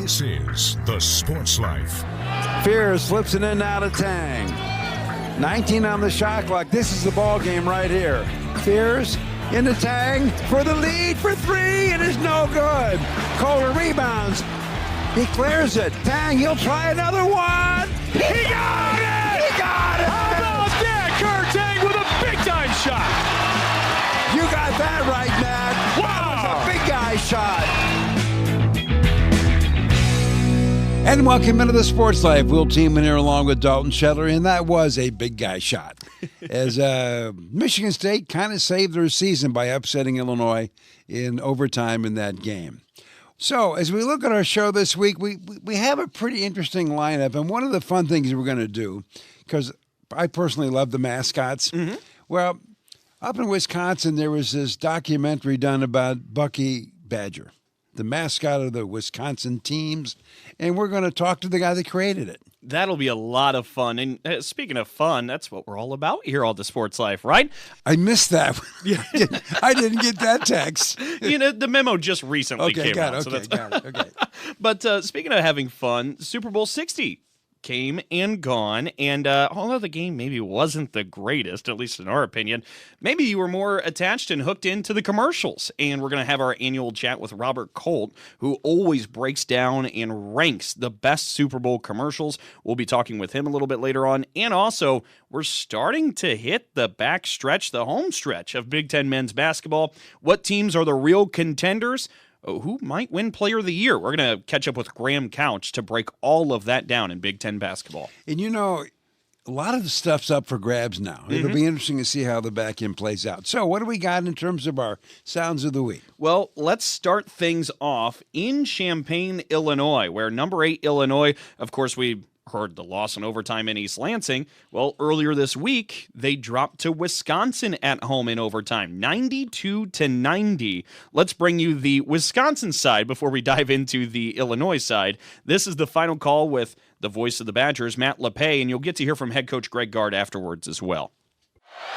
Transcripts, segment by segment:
This is The Sports Life. Fears flips it in out of Tang. 19 on the shot clock. This is the ball game right here. Fears into Tang for the lead for three. It is no good. Kolt rebounds. He clears it. Tang, he'll try another one. He got it! He got it! How about that? Kurt Tang with a big-time shot. You got that right, Matt. Wow! That was a big guy shot. And welcome into the Sports Life. Will Tiemann here along with Dalton Shetler, and that was a big guy shot. As Michigan State kind of saved their season by upsetting Illinois in overtime in that game. So as we look at our show this week, we have a pretty interesting lineup, and one of the fun things we're going to do, because I personally love the mascots, well, up in Wisconsin there was this documentary done about Bucky Badger, the mascot of the Wisconsin teams, and we're going to talk to the guy that created it. That'll be a lot of fun. And speaking of fun, that's what we're all about here on The Sports Life, right? I missed that. I didn't get that text. You know, the memo just recently came out. Got it. Okay. But speaking of having fun, Super Bowl 60 came and gone, and although the game maybe wasn't the greatest, at least in our opinion, maybe you were more attached and hooked into the commercials. And we're going to have our annual chat with Robert Kolt, who always breaks down and ranks the best Super Bowl commercials. We'll be talking with him a little bit later on. And also, we're starting to hit the back stretch, the home stretch of Big Ten men's basketball. What teams are the real contenders? Who might win Player of the Year? We're going to catch up with Graham Couch to break all of that down in Big Ten basketball. And you know, a lot of the stuff's up for grabs now. It'll be interesting to see how the back end plays out. So what do we got in terms of our Sounds of the Week? Well, let's start things off in Champaign, Illinois, where number 8 Illinois, of course, we heard the loss in overtime in East Lansing. Well, earlier this week, they dropped to Wisconsin at home in overtime, 92-90. Let's bring you the Wisconsin side before we dive into the Illinois side. This is the final call with the voice of the Badgers, Matt LePay, and you'll get to hear from head coach Greg Gard afterwards as well.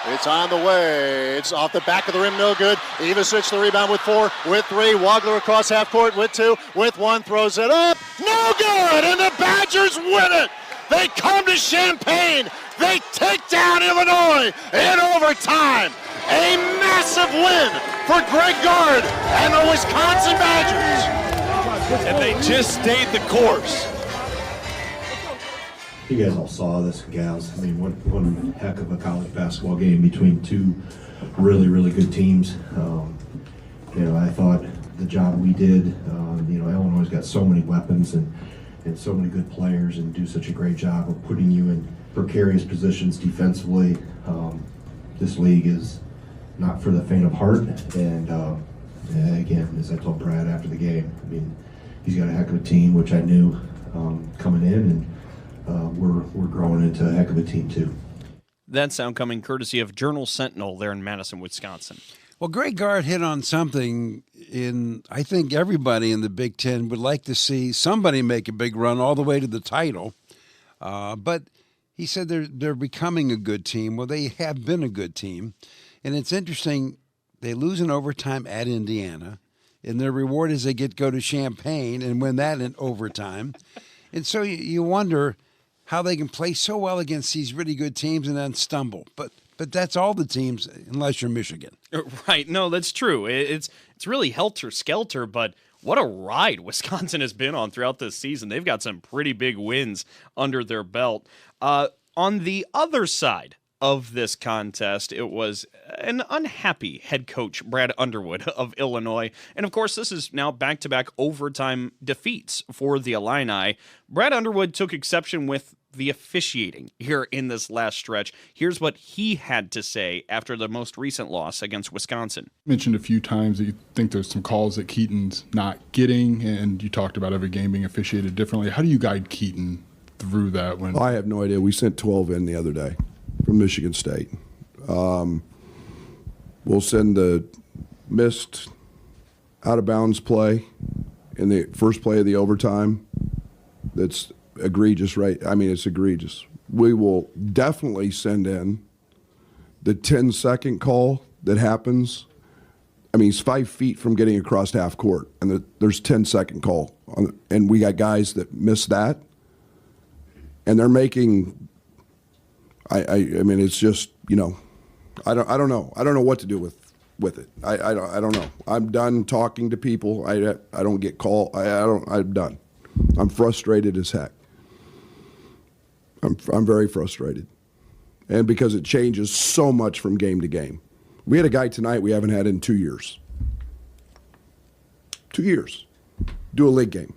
It's on the way. It's off the back of the rim, no good. Ivasic the rebound with 4, with 3. Wagler across half court with 2, with 1, throws it up. No good, and the Badgers win it. They come to Champaign. They take down Illinois in overtime. A massive win for Greg Gard and the Wisconsin Badgers. And they just stayed the course. You guys all saw this, gals. I mean, one heck of a college basketball game between two really, really good teams. I thought the job we did, Illinois got so many weapons and so many good players and do such a great job of putting you in precarious positions defensively. This league is not for the faint of heart. And again, as I told Brad after the game, I mean, he's got a heck of a team, which I knew coming in, and we're growing into a heck of a team too. That sound coming courtesy of Journal Sentinel there in Madison, Wisconsin. Well, Greg Gard hit on something I think everybody in the Big Ten would like to see somebody make a big run all the way to the title. But he said they're becoming a good team. Well, they have been a good team. And it's interesting, they lose in overtime at Indiana, and their reward is they get to go to Champaign and win that in overtime. And so you wonder how they can play so well against these really good teams and then stumble. But that's all the teams, unless you're Michigan. Right. No, that's true. It's really helter-skelter, but what a ride Wisconsin has been on throughout this season. They've got some pretty big wins under their belt. On the other side of this contest, it was an unhappy head coach, Brad Underwood of Illinois. And of course, this is now back-to-back overtime defeats for the Illini. Brad Underwood took exception with the officiating here in this last stretch. Here's what he had to say after the most recent loss against Wisconsin. You mentioned a few times that you think there's some calls that Keaton's not getting, and you talked about every game being officiated differently. How do you guide Keaton through that? I have no idea. We sent 12 in the other day from Michigan State. We'll send the missed out-of-bounds play in the first play of the overtime. That's egregious, right? I mean, it's egregious. We will definitely send in the 10-second call that happens. I mean, he's 5 feet from getting across half court, and there's 10-second call and we got guys that miss that, and they're making. I mean, it's just, you know, I don't know. I don't know what to do with it. I don't know. I'm done talking to people. I don't get called. I'm done. I'm frustrated as heck. I'm very frustrated, and because it changes so much from game to game. We had a guy tonight we haven't had in 2 years. 2 years. Do a league game.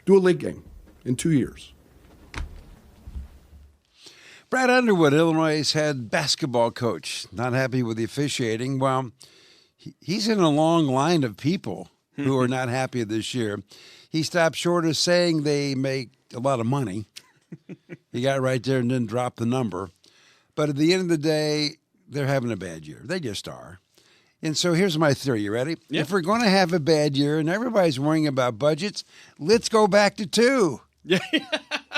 Do a league game in 2 years. Brad Underwood, Illinois' head basketball coach, not happy with the officiating. Well, he's in a long line of people who are not happy this year. He stopped short of saying they make a lot of money. He got right there and didn't drop the number. But at the end of the day, they're having a bad year. They just are. And so here's my theory. You ready? Yeah. If we're going to have a bad year and everybody's worrying about budgets, let's go back to 2. Yeah.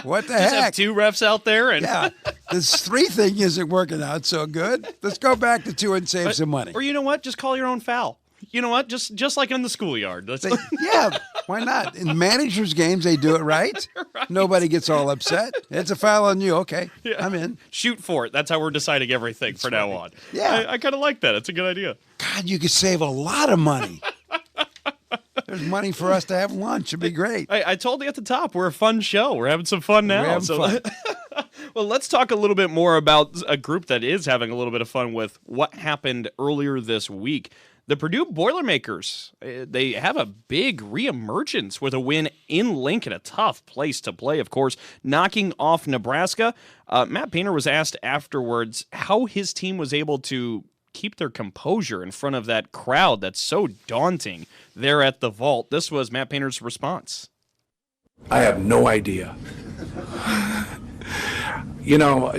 What the Just heck? have 2 refs out there. And Yeah. This 3 thing isn't working out so good. Let's go back to 2 and save some money. Or you know what? Just call your own foul. You know what? Just like in the schoolyard. Yeah, why not? In managers' games, they do it right. Right. Nobody gets all upset. It's a foul on you. Okay, Yeah. I'm in. Shoot for it. That's how we're deciding everything from now on. Yeah. I kind of like that. It's a good idea. God, you could save a lot of money. There's money for us to have lunch. It'd be great. I told you at the top, we're a fun show. We're having some fun now. We're having fun. Well, let's talk a little bit more about a group that is having a little bit of fun with what happened earlier this week. The Purdue Boilermakers, they have a big reemergence with a win in Lincoln, a tough place to play, of course, knocking off Nebraska. Matt Painter was asked afterwards how his team was able to keep their composure in front of that crowd that's so daunting there at the vault. This was Matt Painter's response. I have no idea. You know,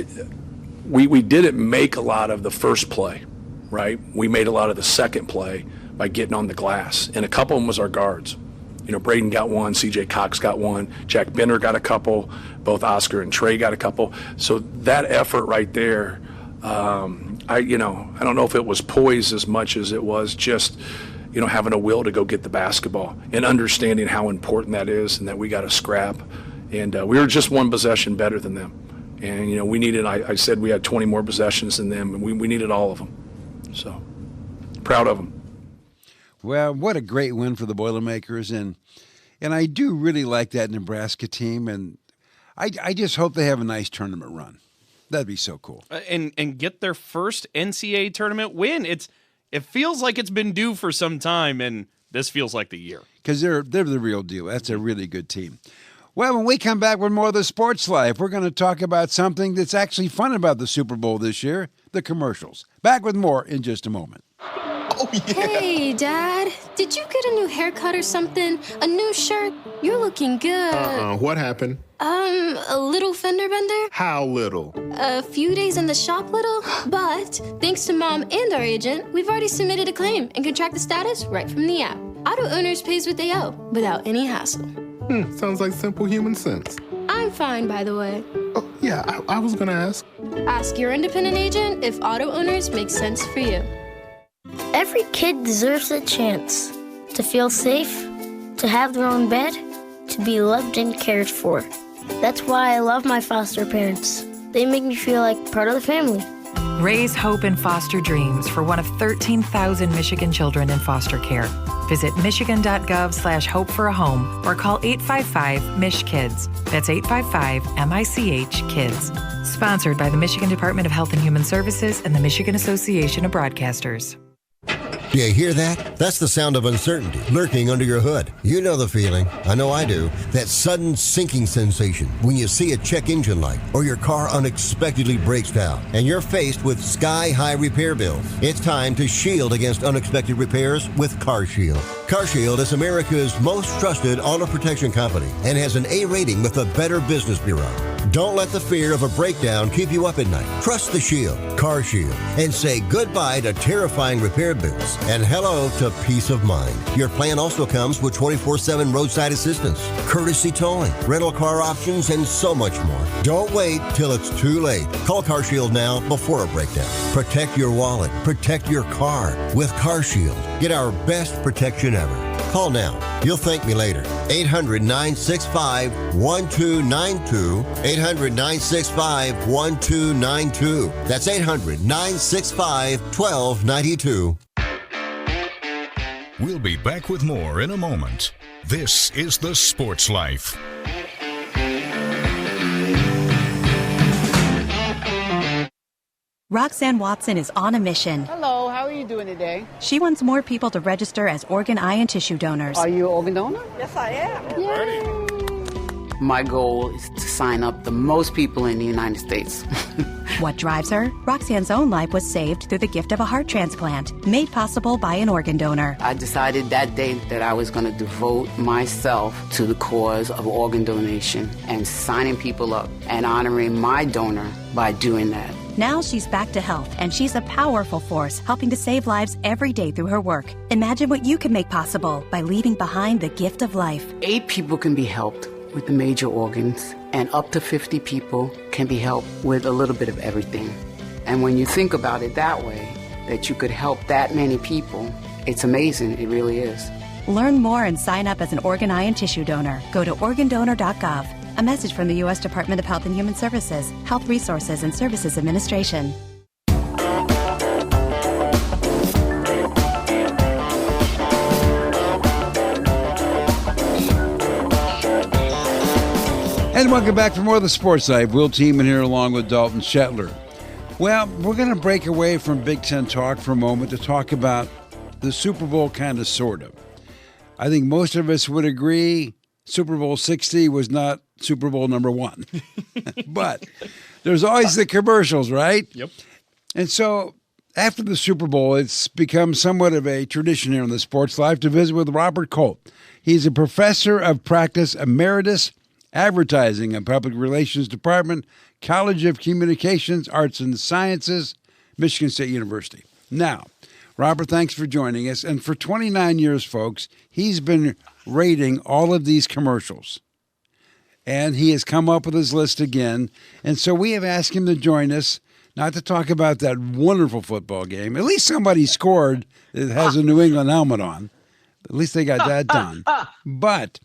we didn't make a lot of the first play, right? We made a lot of the second play by getting on the glass, and a couple of them was our guards. You know, Braden got one, C.J. Cox got one, Jack Bender got a couple, both Oscar and Trey got a couple. So that effort right there, I don't know if it was poise as much as it was just, you know, having a will to go get the basketball and understanding how important that is and that we got to scrap. And we were just one possession better than them. And, you know, we needed, I said we had 20 more possessions than them, and we needed all of them. So, proud of them. Well, what a great win for the Boilermakers. And I do really like that Nebraska team. And I just hope they have a nice tournament run. That'd be so cool. And get their first NCAA tournament win. It feels like it's been due for some time, and this feels like the year. Because they're the real deal. That's a really good team. Well, when we come back with more of the Sports Life, we're going to talk about something that's actually fun about the Super Bowl this year, the commercials. Back with more in just a moment. Oh, yeah. Hey, Dad. Did you get a new haircut or something? A new shirt? You're looking good. What happened? A little fender bender? How little? A few days in the shop little? But thanks to Mom and our agent, we've already submitted a claim and can track the status right from the app. Auto owners pays what they owe without any hassle. Sounds like simple human sense. I'm fine, by the way. Oh, yeah, I was gonna ask. Ask your independent agent if auto owners make sense for you. Every kid deserves a chance to feel safe, to have their own bed, to be loved and cared for. That's why I love my foster parents. They make me feel like part of the family. Raise hope and foster dreams for one of 13,000 Michigan children in foster care. Visit michigan.gov/hope for a home or call 855-MICH-KIDS. That's 855-MICH-KIDS. Sponsored by the Michigan Department of Health and Human Services and the Michigan Association of Broadcasters. Do you hear that? That's the sound of uncertainty lurking under your hood. You know the feeling. I know I do. That sudden sinking sensation when you see a check engine light or your car unexpectedly breaks down and you're faced with sky-high repair bills. It's time to shield against unexpected repairs with CarShield. CarShield is America's most trusted auto protection company and has an A rating with the Better Business Bureau. Don't let the fear of a breakdown keep you up at night. Trust the Shield, CarShield, and say goodbye to terrifying repair bills and hello to peace of mind. Your plan also comes with 24/7 roadside assistance, courtesy towing, rental car options, and so much more. Don't wait till it's too late. Call CarShield now before a breakdown. Protect your wallet. Protect your car with CarShield. Get our best protection ever. Call now. You'll thank me later. 800-965-1292. 800-965-1292. That's 800-965-1292. We'll be back with more in a moment. This is The Sports Life. Roxanne Watson is on a mission. Hello, how are you doing today? She wants more people to register as organ, eye, and tissue donors. Are you an organ donor? Yes, I am. Yay. My goal is to sign up the most people in the United States. What drives her? Roxanne's own life was saved through the gift of a heart transplant, made possible by an organ donor. I decided that day that I was going to devote myself to the cause of organ donation and signing people up and honoring my donor by doing that. Now she's back to health, and she's a powerful force helping to save lives every day through her work. Imagine what you can make possible by leaving behind the gift of life. 8 people can be helped with the major organs, and up to 50 people can be helped with a little bit of everything. And when you think about it that way, that you could help that many people, it's amazing. It really is. Learn more and sign up as an organ, eye, and tissue donor. Go to organdonor.gov. A message from the U.S. Department of Health and Human Services, Health Resources and Services Administration. And welcome back for more of the Sports Life. Will Tiemann here along with Dalton Shetler. Well, we're going to break away from Big Ten talk for a moment to talk about the Super Bowl, kind of, sort of. I think most of us would agree Super Bowl 60 was not Super Bowl number 1. But there's always the commercials, right? Yep. And so after the Super Bowl, it's become somewhat of a tradition here in the Sports Life to visit with Robert Kolt. He's a professor of practice, Emeritus, Advertising and Public Relations Department, College of Communications, Arts and Sciences, Michigan State University. Now, Robert, thanks for joining us. And for 29 years, folks, he's been rating all of these commercials. And he has come up with his list again. And so we have asked him to join us, not to talk about that wonderful football game. At least somebody scored that has a New England helmet on. At least they got that done. But,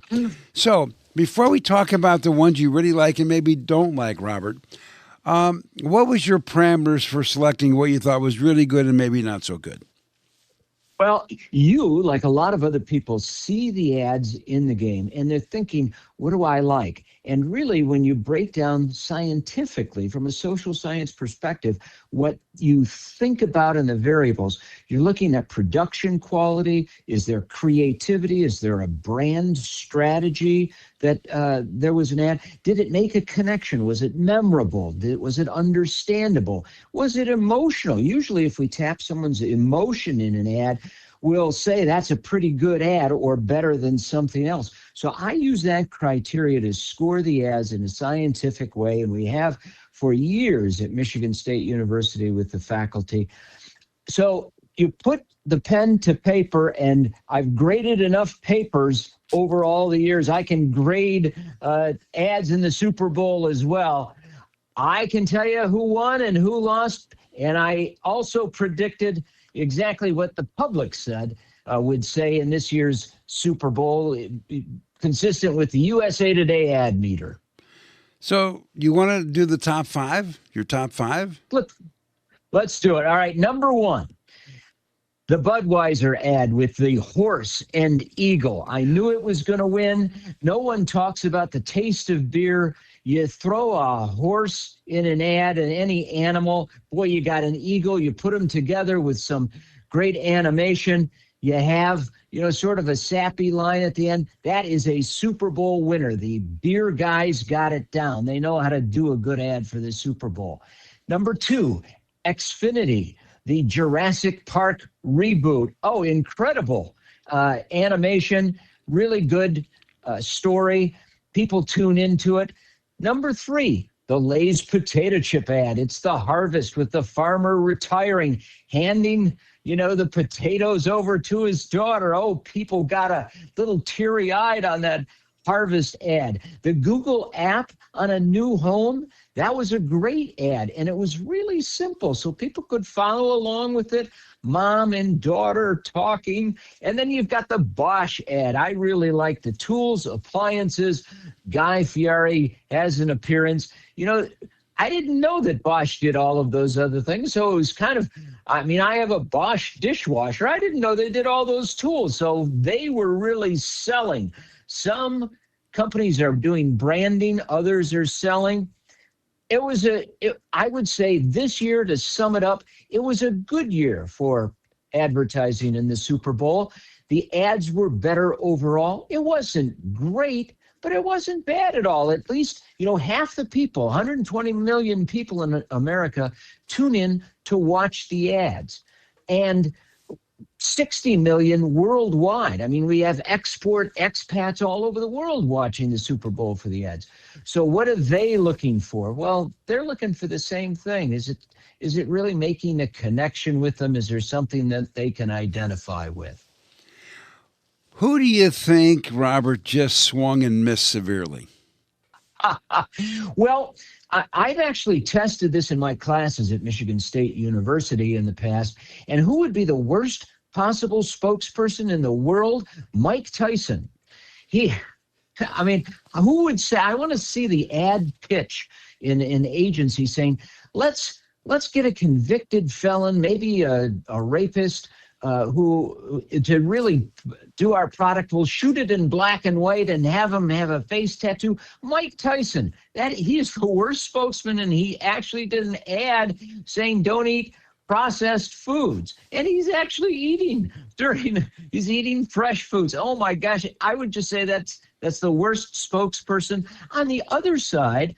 so before we talk about the ones you really like and maybe don't like, Robert, what was your parameters for selecting what you thought was really good and maybe not so good? Well, you, like a lot of other people, see the ads in the game and they're thinking, what do I like? And really, when you break down scientifically, from a social science perspective, what you think about in the variables, you're looking at production quality. Is there creativity? Is there a brand strategy that there was an ad? Did it make a connection? Was it memorable? Was it understandable? Was it emotional? Usually, if we tap someone's emotion in an ad, we'll say that's a pretty good ad or better than something else. So I use that criteria to score the ads in a scientific way, and we have for years at Michigan State University with the faculty. So you put the pen to paper, and I've graded enough papers over all the years. I can grade ads in the Super Bowl as well. I can tell you who won and who lost, and I also predicted exactly what the public said would say in this year's Super Bowl, consistent with the USA Today ad meter. So you want to do the top 5? Your top 5? Let's do it. All right, number 1. The Budweiser ad with the horse and eagle. I knew it was going to win. No one talks about the taste of beer. You throw a horse in an ad and any animal. Boy, you got an eagle. You put them together with some great animation. You have, sort of a sappy line at the end. That is a Super Bowl winner. The beer guys got it down. They know how to do a good ad for the Super Bowl. Number 2, Xfinity, the Jurassic Park reboot. Oh, incredible animation, really good story. People tune into it. Number 3, the Lay's potato chip ad. It's the harvest with the farmer retiring, handing, the potatoes over to his daughter. Oh, people got a little teary-eyed on that harvest ad. The Google app on a new home, that was a great ad, and it was really simple, so people could follow along with it, mom and daughter talking. And then you've got the Bosch ad. I really like the tools, appliances. Guy Fieri has an appearance. I didn't know that Bosch did all of those other things, so it was kind of, I have a Bosch dishwasher. I didn't know they did all those tools, so they were really selling. Some companies are doing branding, others are selling. I would say this year, to sum it up, it was a good year for advertising in the Super Bowl. The ads were better overall. It wasn't great, but it wasn't bad at all. At least, half the people, 120 million people in America, tune in to watch the ads. And 60 million worldwide. We have expats all over the world watching the Super Bowl for the ads. So what are they looking for? Well, they're looking for the same thing. Is it really making a connection with them? Is there something that they can identify with? Who do you think, Robert, just swung and missed severely? Well, I've actually tested this in my classes at Michigan State University in the past. And who would be the worst possible spokesperson in the world? Mike Tyson. Who would say, I want to see the ad pitch in an agency saying, let's get a convicted felon, maybe a rapist, who to really do our product. We'll shoot it in black and white and have him have a face tattoo. Mike Tyson, he is the worst spokesman, and he actually did an ad saying don't eat processed foods, and he's actually eating fresh foods. Oh my gosh, I would just say that's the worst spokesperson. On the other side,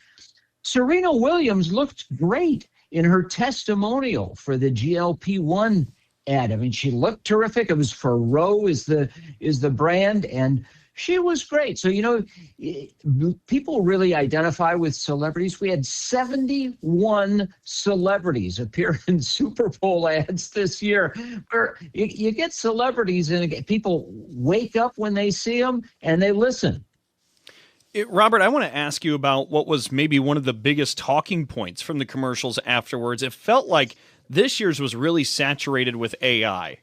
Serena Williams looked great in her testimonial for the GLP-1 ad. She looked terrific. It was for Roe is the brand, and she was great. So, people really identify with celebrities. We had 71 celebrities appear in Super Bowl ads this year, where you get celebrities and people wake up when they see them and they listen. Robert, I want to ask you about what was maybe one of the biggest talking points from the commercials afterwards. It felt like this year's was really saturated with AI.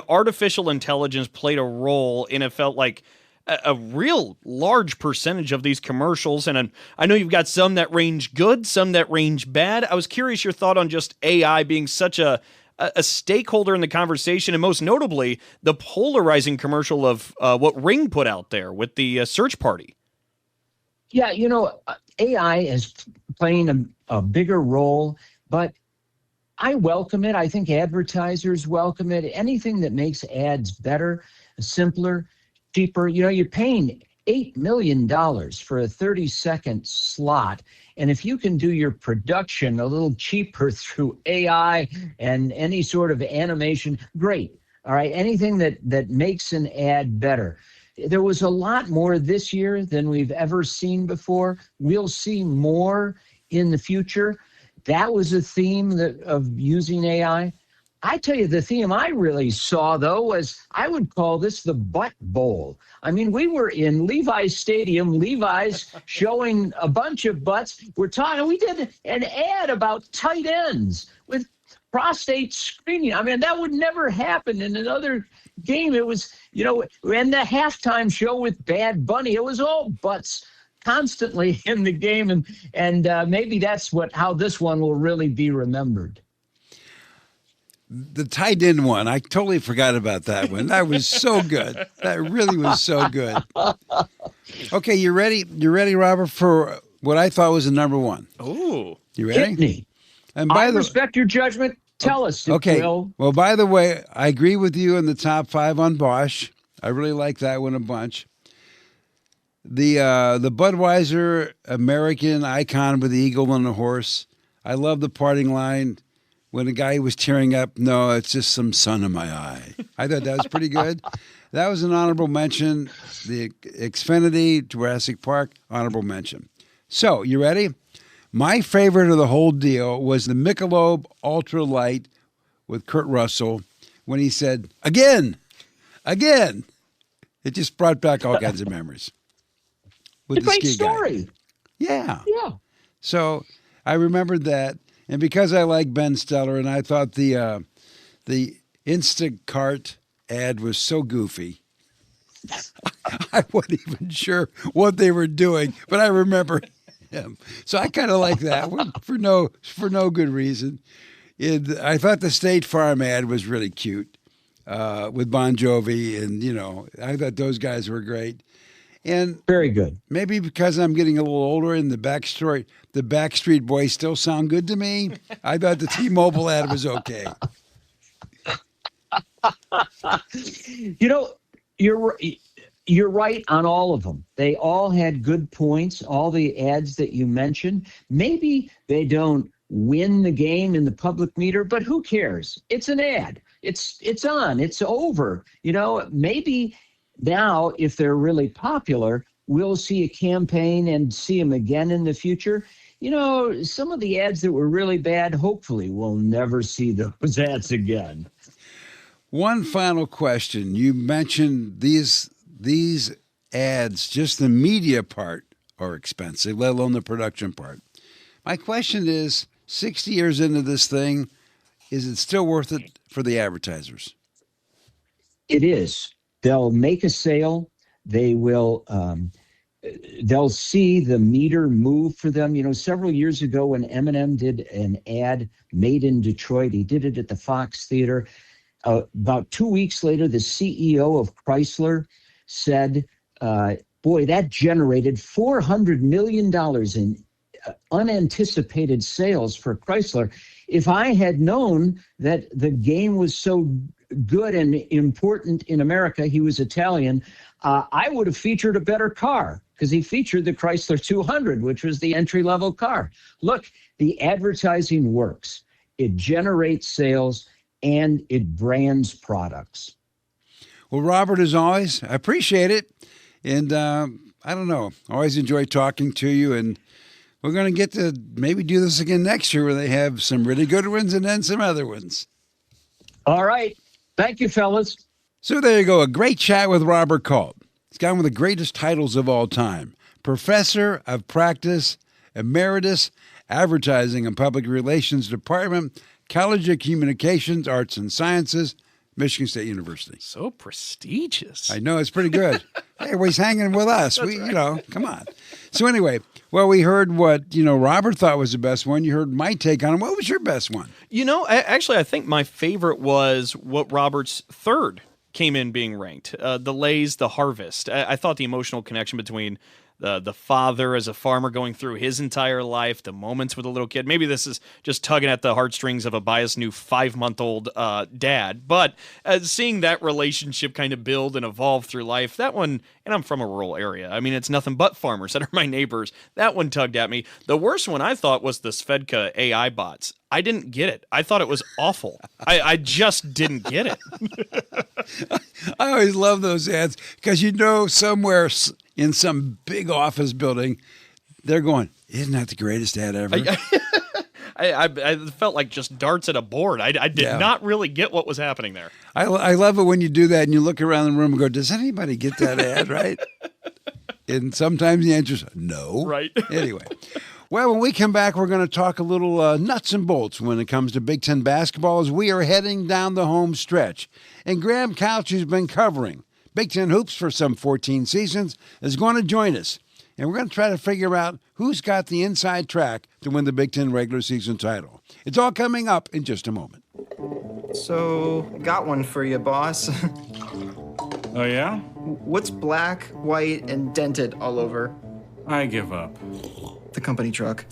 Artificial intelligence played a role, and it felt like a real large percentage of these commercials. And I know you've got some that range good, some that range bad. I was curious your thought on just AI being such a stakeholder in the conversation, and most notably, the polarizing commercial of what Ring put out there with the search party. Yeah, AI is playing a bigger role, but I welcome it. I think advertisers welcome it. Anything that makes ads better, simpler, cheaper. You're paying $8 million for a 30-second slot. And if you can do your production a little cheaper through AI and any sort of animation, great. All right. Anything that makes an ad better. There was a lot more this year than we've ever seen before. We'll see more in the future. That was a theme of using AI. I tell you, the theme I really saw, though, was I would call this the butt bowl. We were in Levi's Stadium, Levi's showing a bunch of butts. We did an ad about tight ends with prostate screening. That would never happen in another game. It was, and the halftime show with Bad Bunny, it was all butts constantly in the game, and maybe that's how this one will really be remembered. The tight end one, I totally forgot about that one. That was so good. That really was so good. Okay, you ready? You ready, Robert, for what I thought was the number one? Ooh, you ready? Hit me. And I respect your judgment. Tell us, okay. Will. Well, by the way, I agree with you in the top 5 on Bosch. I really like that one a bunch. The Budweiser American icon with the eagle on the horse. I love the parting line when the guy was tearing up. No, it's just some sun in my eye. I thought that was pretty good. That was an honorable mention. The Xfinity, Jurassic Park, honorable mention. So, you ready? My favorite of the whole deal was the Michelob Ultra Light with Kurt Russell when he said, again. It just brought back all kinds of memories. with It's the a great ski guy. story. Yeah. Yeah. So I remembered that, and because I like Ben Stiller, and I thought the Instacart ad was so goofy, I wasn't even sure what they were doing, but I remember him. So I kind of like that one for no good reason. I thought the State Farm ad was really cute with Bon Jovi, and I thought those guys were great. And very good. Maybe because I'm getting a little older and the Backstreet Boys still sound good to me. I thought the T-Mobile ad was okay. You're right on all of them. They all had good points, all the ads that you mentioned. Maybe they don't win the game in the public meter, but who cares? It's an ad. It's on. It's over. Maybe now, if they're really popular, we'll see a campaign and see them again in the future. Some of the ads that were really bad, hopefully we'll never see those ads again. One final question. You mentioned these ads, just the media part are expensive, let alone the production part. My question is, 60 years into this thing, is it still worth it for the advertisers? It is. They'll make a sale. They will. They'll see the meter move for them. Several years ago when Eminem did an ad made in Detroit, he did it at the Fox Theater. About 2 weeks later, the CEO of Chrysler said, boy, that generated $400 million in unanticipated sales for Chrysler. If I had known that the game was so good and important in America, he was Italian, I would have featured a better car, because he featured the Chrysler 200, which was the entry-level car. Look, the advertising works. It generates sales, and it brands products. Well, Robert, as always, I appreciate it. And I don't know, always enjoy talking to you. And we're going to get to maybe do this again next year where they have some really good ones and then some other ones. All right. Thank you, fellas. So there you go. A great chat with Robert Kolt. He's got one of the greatest titles of all time. Professor of Practice, Emeritus, Advertising and Public Relations Department, College of Communications, Arts and Sciences, Michigan State University. So prestigious. I know, it's pretty good. Hey, well, he's hanging with us. That's Come on. So anyway, well, we heard what, Robert thought was the best one. You heard my take on it. What was your best one? I think my favorite was what Robert's third came in being ranked. The Lays, the Harvest. I thought the emotional connection between the father as a farmer going through his entire life, the moments with a little kid. Maybe this is just tugging at the heartstrings of a biased new 5-month-old dad, but seeing that relationship kind of build and evolve through life, that one, and I'm from a rural area. I mean, it's nothing but farmers that are my neighbors. That one tugged at me. The worst one I thought was the Svedka AI bots. I didn't get it. I thought it was awful. I just didn't get it. I always love those ads because somewhere in some big office building, they're going, isn't that the greatest ad ever? I felt like just darts at a board. I did not really get what was happening there. I love it when you do that and you look around the room and go, does anybody get that ad, right? And sometimes the answer is no. Right. Anyway. Well, when we come back, we're going to talk a little nuts and bolts when it comes to Big Ten basketball as we are heading down the home stretch. And Graham Couch, who's been covering Big Ten hoops for some 14 seasons, is going to join us. And we're going to try to figure out who's got the inside track to win the Big Ten regular season title. It's all coming up in just a moment. So, got one for you, boss. Oh, yeah? What's black, white, and dented all over? I give up. The company truck.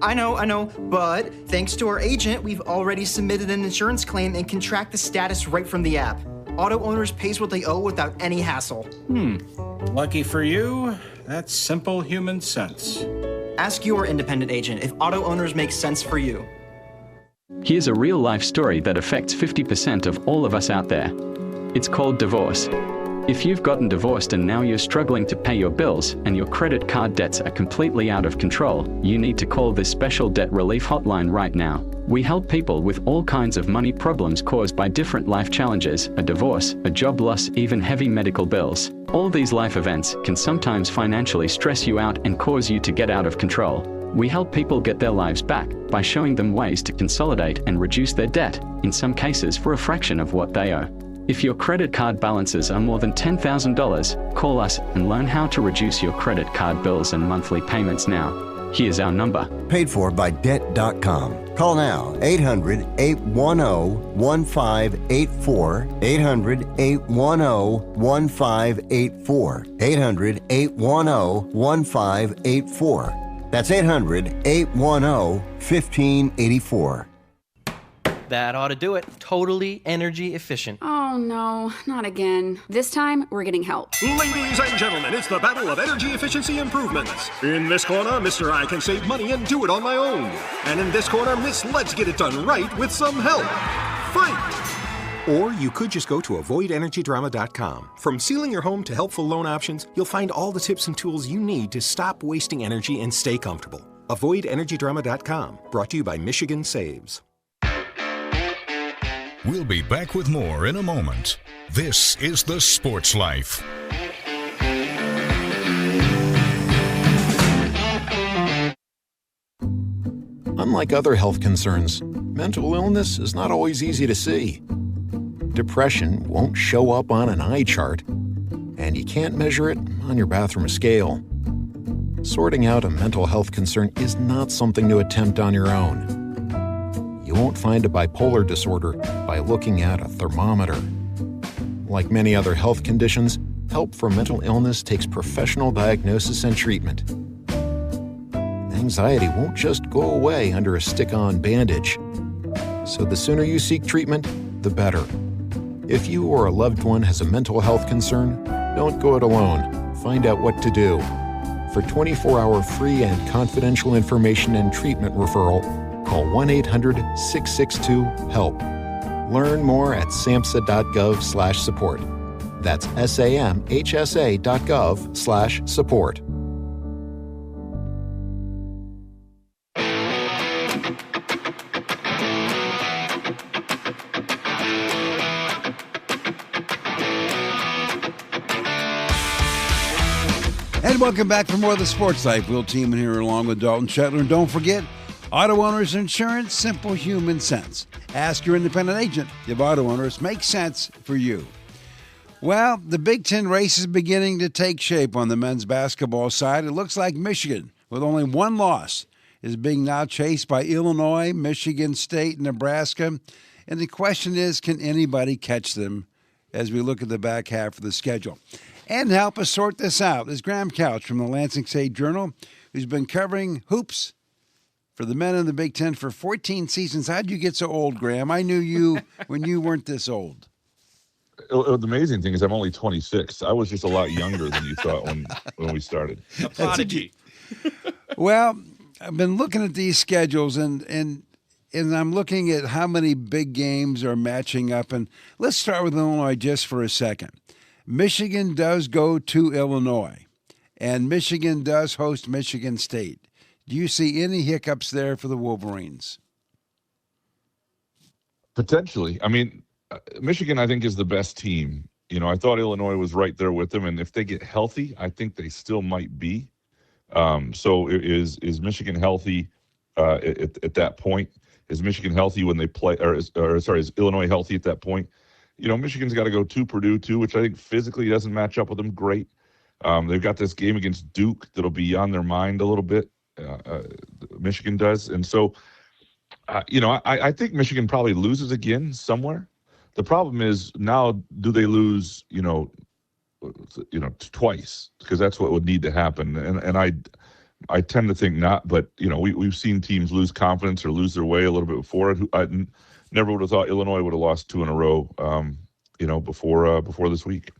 I know, but thanks to our agent, we've already submitted an insurance claim and can track the status right from the app. Auto owners pays what they owe without any hassle. Lucky for you, that's simple human sense. Ask your independent agent if auto owners make sense for you. Here's a real-life story that affects 50% of all of us out there. It's called divorce. If you've gotten divorced and now you're struggling to pay your bills and your credit card debts are completely out of control, you need to call this special debt relief hotline right now. We help people with all kinds of money problems caused by different life challenges, a divorce, a job loss, even heavy medical bills. All these life events can sometimes financially stress you out and cause you to get out of control. We help people get their lives back by showing them ways to consolidate and reduce their debt, in some cases for a fraction of what they owe. If your credit card balances are more than $10,000, call us and learn how to reduce your credit card bills and monthly payments now. Here's our number. Paid for by Debt.com. Call now, 800-810-1584, 800-810-1584, 800-810-1584. That's 800-810-1584. That ought to do it. Totally energy efficient. Oh no, not again. This time, we're getting help. Ladies and gentlemen, it's the battle of energy efficiency improvements. In this corner, Mr. I can save money and do it on my own. And in this corner, Miss Let's Get It Done Right with some help. Fight! Or you could just go to avoidenergydrama.com. From sealing your home to helpful loan options, you'll find all the tips and tools you need to stop wasting energy and stay comfortable. Avoidenergydrama.com. Brought to you by Michigan Saves. We'll be back with more in a moment. This is The Sports Life. Unlike other health concerns, mental illness is not always easy to see. Depression won't show up on an eye chart, and you can't measure it on your bathroom scale. Sorting out a mental health concern is not something to attempt on your own. You won't find a bipolar disorder by looking at a thermometer. Like many other health conditions, help for mental illness takes professional diagnosis and treatment. Anxiety won't just go away under a stick-on bandage. So the sooner you seek treatment, the better. If you or a loved one has a mental health concern, don't go it alone. Find out what to do. For 24-hour free and confidential information and treatment referral, call 1-800-662-HELP. Learn more at samhsa.gov/support. That's samhsa.gov/support. And welcome back for more of the Sports Life. Will Teeman here along with Dalton Shetler. And don't forget, Auto Owners Insurance, simple human sense. Ask your independent agent if Auto Owners make sense for you. Well, the Big Ten race is beginning to take shape on the men's basketball side. It looks like Michigan, with only one loss, is being now chased by Illinois, Michigan State, Nebraska. And the question is, can anybody catch them as we look at the back half of the schedule? And to help us sort this out is Graham Couch from the Lansing State Journal, who's been covering hoops for the men in the Big Ten for 14 seasons. How'd you get so old, Graham? I knew you when you weren't this old. The amazing thing is I'm only 26. I was just a lot younger than you thought when we started. A prodigy. Well, I've been looking at these schedules, and I'm looking at how many big games are matching up. And let's start with Illinois just for a second. Michigan does go to Illinois, and Michigan does host Michigan State. Do you see any hiccups there for the Wolverines? Potentially. I mean, Michigan, I think, is the best team. You know, I thought Illinois was right there with them, and if they get healthy, I think they still might be. So is Michigan healthy at that point? Is Michigan healthy when they play? Is Illinois healthy at that point? You know, Michigan's got to go to Purdue, too, which I think physically doesn't match up with them great. They've got this game against Duke that'll be on their mind a little bit. Michigan does. And so, I think Michigan probably loses again somewhere. The problem is now, do they lose, twice? Because that's what would need to happen. And I tend to think not, but, we've seen teams lose confidence or lose their way a little bit before it. I never would have thought Illinois would have lost two in a row, before this week.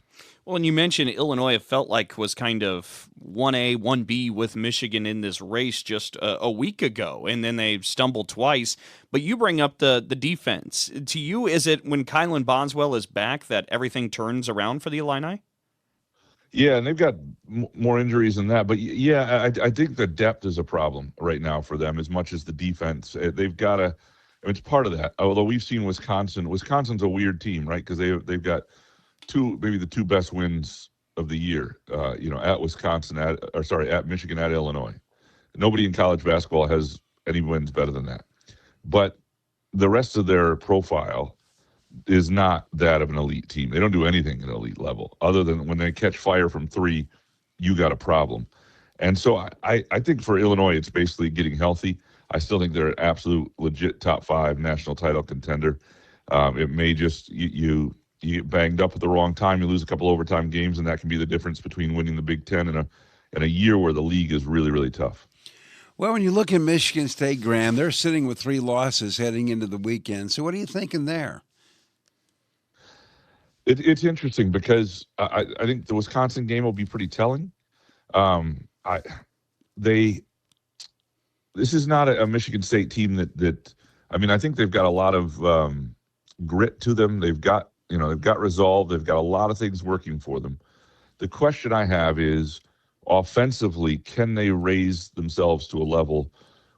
Well, and you mentioned Illinois, it felt like was kind of 1A, 1B with Michigan in this race just a week ago, and then they stumbled twice. But you bring up the defense. To you, is it when Kylan Boswell is back that everything turns around for the Illini? Yeah, and they've got more injuries than that. But, yeah, I think the depth is a problem right now for them as much as the defense. They've got to it's part of that. Although we've seen Wisconsin. Wisconsin's a weird team, right? Because they've got maybe the two best wins of the year. At Wisconsin, at Michigan, at Illinois. Nobody in college basketball has any wins better than that. But the rest of their profile is not that of an elite team. They don't do anything at an elite level other than when they catch fire from three, you got a problem. And so I think for Illinois, it's basically getting healthy. I still think they're an absolute legit top 5 national title contender. It may just you get banged up at the wrong time. You lose a couple overtime games, and that can be the difference between winning the Big Ten and a year where the league is really, really tough. Well, when you look at Michigan State, Graham, they're sitting with 3 losses heading into the weekend. So what are you thinking there? It's interesting because I think the Wisconsin game will be pretty telling. This is not a Michigan State team that I think they've got a lot of grit to them. They've got resolve. They've got a lot of things working for them. The question I have is, offensively, can they raise themselves to a level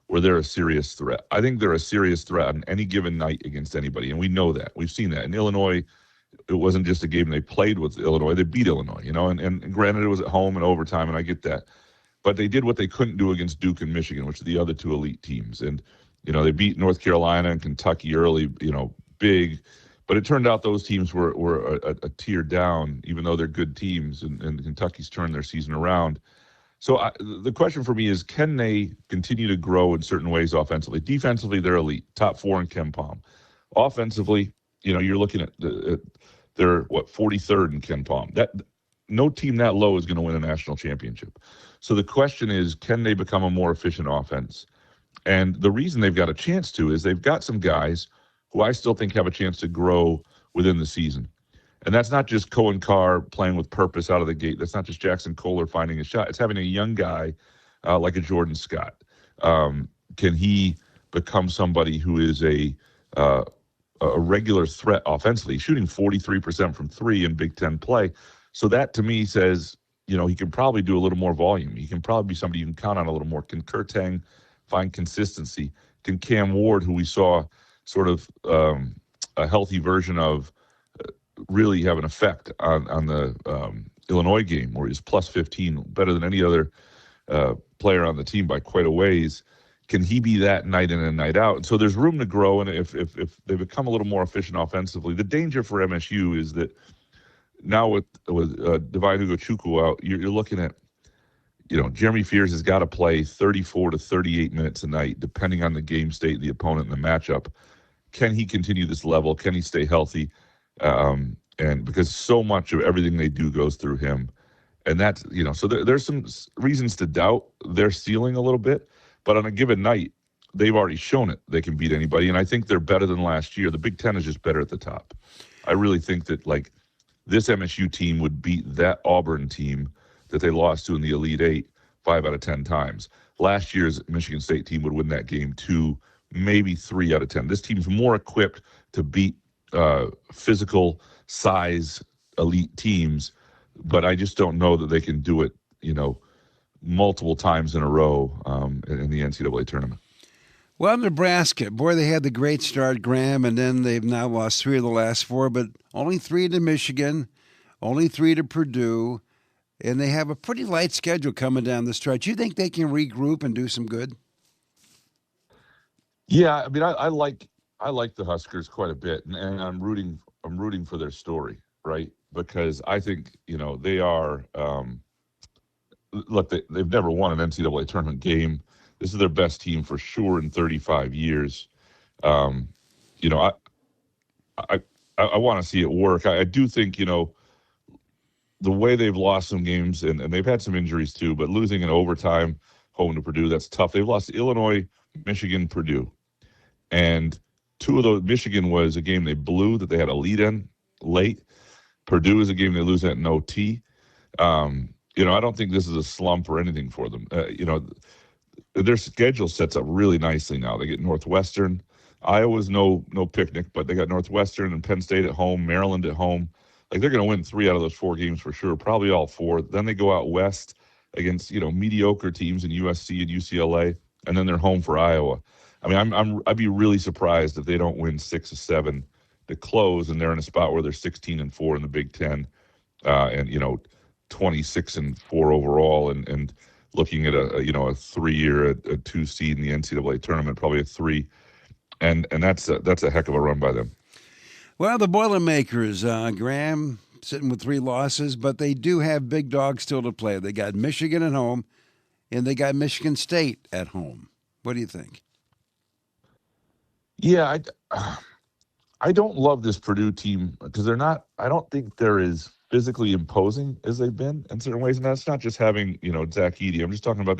where they're a serious threat? I think they're a serious threat on any given night against anybody, and we know that. We've seen that. In Illinois, it wasn't just a game they played with Illinois. They beat Illinois, and granted it was at home and overtime, and I get that. But they did what they couldn't do against Duke and Michigan, which are the other 2 elite teams. And, they beat North Carolina and Kentucky early, big. But it turned out those teams were a tier down, even though they're good teams, and Kentucky's turned their season around. So the question for me is, can they continue to grow in certain ways offensively? Defensively, they're elite, top 4 in Ken Palm. Offensively, you're looking at they're 43rd in Ken Palm. That no team that low is going to win a national championship. So the question is, can they become a more efficient offense? And the reason they've got a chance to is they've got some guys who I still think have a chance to grow within the season. And that's not just Cohen Carr playing with purpose out of the gate. That's not just Jackson Kohler finding a shot. It's having a young guy like a Jordan Scott. Can he become somebody who is a regular threat offensively, shooting 43% from 3 in Big Ten play? So that to me says, he can probably do a little more volume. He can probably be somebody you can count on a little more. Can Kurtang find consistency? Can Cam Ward, who we saw sort of a healthy version of, really have an effect on the Illinois game, where he's plus 15, better than any other player on the team by quite a ways? Can he be that night in and night out? And so there's room to grow, and if they become a little more efficient offensively, the danger for MSU is that now with Divine Ugochukwu out, you're looking at, Jeremy Fears has got to play 34 to 38 minutes a night, depending on the game state, the opponent, and the matchup. Can he continue this level? Can he stay healthy? And because so much of everything they do goes through him. And that's, so there's some reasons to doubt their ceiling a little bit. But on a given night, they've already shown it. They can beat anybody. And I think they're better than last year. The Big Ten is just better at the top. I really think that, this MSU team would beat that Auburn team that they lost to in the Elite Eight 5 out of 10 times. Last year's Michigan State team would win that game 2, maybe 3 out of 10. This team's more equipped to beat physical size elite teams, but I just don't know that they can do it, multiple times in a row in the NCAA tournament. Well, Nebraska, boy, they had the great start, Graham, and then they've now lost 3 of the last 4, but only 3 to Michigan, only 3 to Purdue, and they have a pretty light schedule coming down the stretch. You think they can regroup and do some good? Yeah, I like the Huskers quite a bit, and I'm rooting for their story, right? Because I think they are. Look, they've never won an NCAA tournament game. This is their best team for sure in 35 years. I want to see it work. I do think the way they've lost some games, and they've had some injuries too, but losing in overtime home to Purdue, that's tough. They've lost to Illinois, Michigan, Purdue. And 2 of those, Michigan was a game they blew that they had a lead in late. Purdue is a game they lose at an OT. I don't think this is a slump or anything for them. Their schedule sets up really nicely now. They get Northwestern. Iowa's no picnic, but they got Northwestern and Penn State at home, Maryland at home. They're going to win 3 out of those 4 games for sure, probably all 4. Then they go out west against, mediocre teams in USC and UCLA, and then they're home for Iowa. I mean, I'd be really surprised if they don't win 6 or 7 to close, and they're in a spot where they're 16-4 in the Big Ten, and 26-4 overall, and looking at a 3-year, a 2 seed in the NCAA tournament, probably a 3, and that's a heck of a run by them. Well, the Boilermakers, Graham, sitting with 3 losses, but they do have big dogs still to play. They got Michigan at home, and they got Michigan State at home. What do you think? Yeah, I don't love this Purdue team because they're not. I don't think they're as physically imposing as they've been in certain ways, and that's not just having Zach Edey. I'm just talking about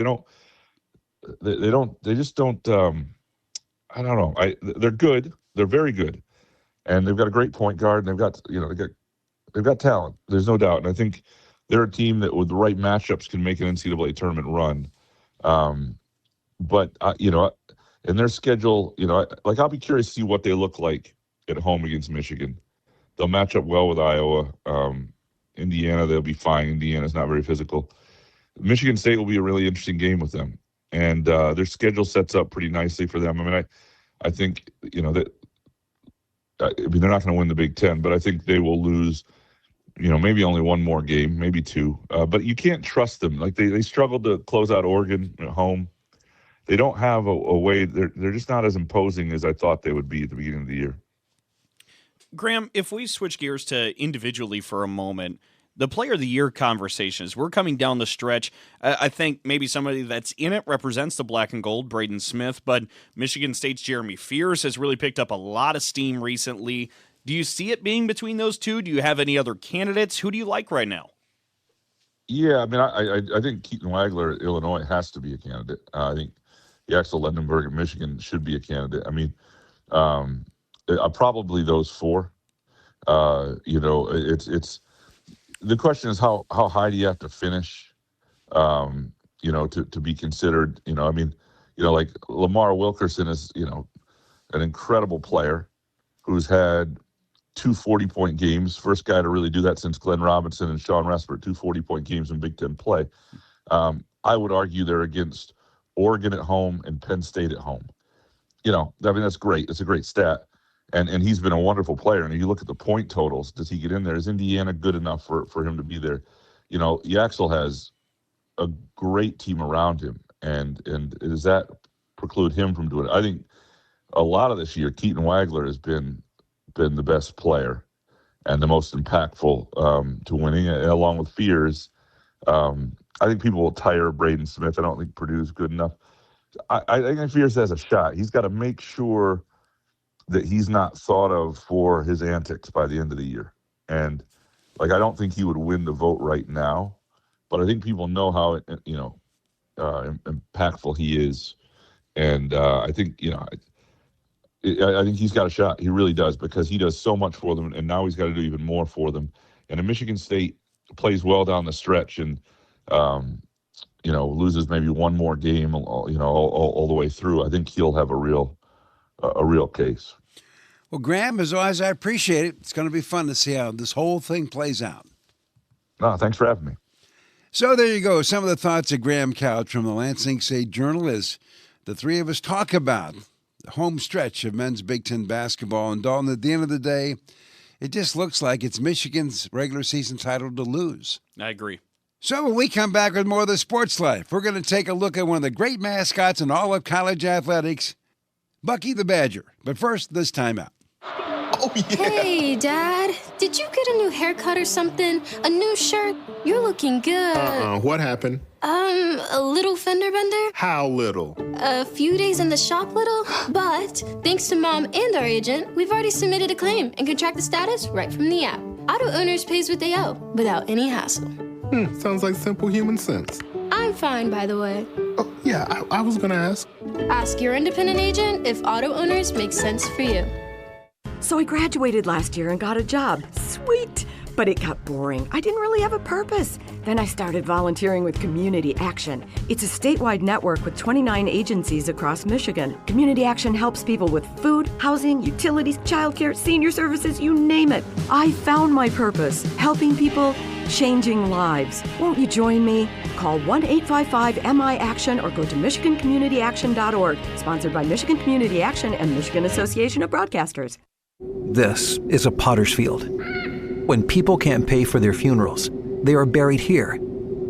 they just don't. I don't know. They're good. They're very good, and they've got a great point guard, and they've got talent. There's no doubt, and I think they're a team that with the right matchups can make an NCAA tournament run. But in their schedule, I'll be curious to see what they look like at home against Michigan. They'll match up well with Iowa. Indiana, they'll be fine. Indiana's not very physical. Michigan State will be a really interesting game with them, and their schedule sets up pretty nicely for them. I mean, I think that. They're not going to win the Big Ten, but I think they will lose. Maybe only one more game, maybe 2. But you can't trust them. Like they struggled to close out Oregon at home. They don't have a way. They're just not as imposing as I thought they would be at the beginning of the year. Graham, if we switch gears to individually for a moment, the Player of the Year conversations, we're coming down the stretch. I think maybe somebody that's in it represents the black and gold, Braden Smith, but Michigan State's Jeremy Fears has really picked up a lot of steam recently. Do you see it being between those two? Do you have any other candidates? Who do you like right now? Yeah, I mean, I think Keaton Wagler at Illinois has to be a candidate. I think Axel Lendenberg at Michigan should be a candidate. I mean, probably those 4. It's the question is how high do you have to finish, to be considered. Like Lamar Wilkerson is an incredible player who's had 2 40-point games. First guy to really do that since Glenn Robinson and Sean Respert, 2 40-point games in Big Ten play. I would argue they're against Oregon at home and Penn State at home. That's great. It's a great stat. And he's been a wonderful player. And if you look at the point totals, does he get in there? Is Indiana good enough for him to be there? Yaxel has a great team around him. And does that preclude him from doing it? I think a lot of this year, Keaton Wagler has been the best player and the most impactful to winning, along with Fears. I think people will tire Braden Smith. I don't think Purdue's good enough. I think Fears has a shot. He's got to make sure that he's not thought of for his antics by the end of the year. And, I don't think he would win the vote right now, but I think people know how, impactful he is. And I think, I think he's got a shot. He really does, because he does so much for them, and now he's got to do even more for them. And if Michigan State plays well down the stretch and, loses maybe one more game, all the way through, I think he'll have a real case. Well, Graham, as always, I appreciate it. It's going to be fun to see how this whole thing plays out. No, thanks for having me. So there you go. Some of the thoughts of Graham Couch from the Lansing State Journal as the 3 of us talk about the home stretch of men's Big Ten basketball. And Dalton, at the end of the day, it just looks like it's Michigan's regular season title to lose. I agree. So when we come back with more of the Sports Life, we're going to take a look at one of the great mascots in all of college athletics, Bucky the Badger. But first, this time out. Oh, yeah. Hey, Dad. Did you get a new haircut or something? A new shirt? You're looking good. What happened? A little fender bender? How little? A few days in the shop little. But thanks to Mom and our agent, we've already submitted a claim and can track the status right from the app. Auto owners pays what they owe without any hassle. Sounds like simple human sense. I'm fine, by the way. Oh, yeah, I was going to ask. Ask your independent agent if auto owners make sense for you. So I graduated last year and got a job. Sweet! But it got boring. I didn't really have a purpose. Then I started volunteering with Community Action. It's a statewide network with 29 agencies across Michigan. Community Action helps people with food, housing, utilities, childcare, senior services, you name it. I found my purpose, helping people changing lives. Won't you join me? Call 1-855-MI-ACTION or go to MichiganCommunityAction.org. Sponsored by Michigan Community Action and Michigan Association of Broadcasters. This is a potter's field. When people can't pay for their funerals, they are buried here.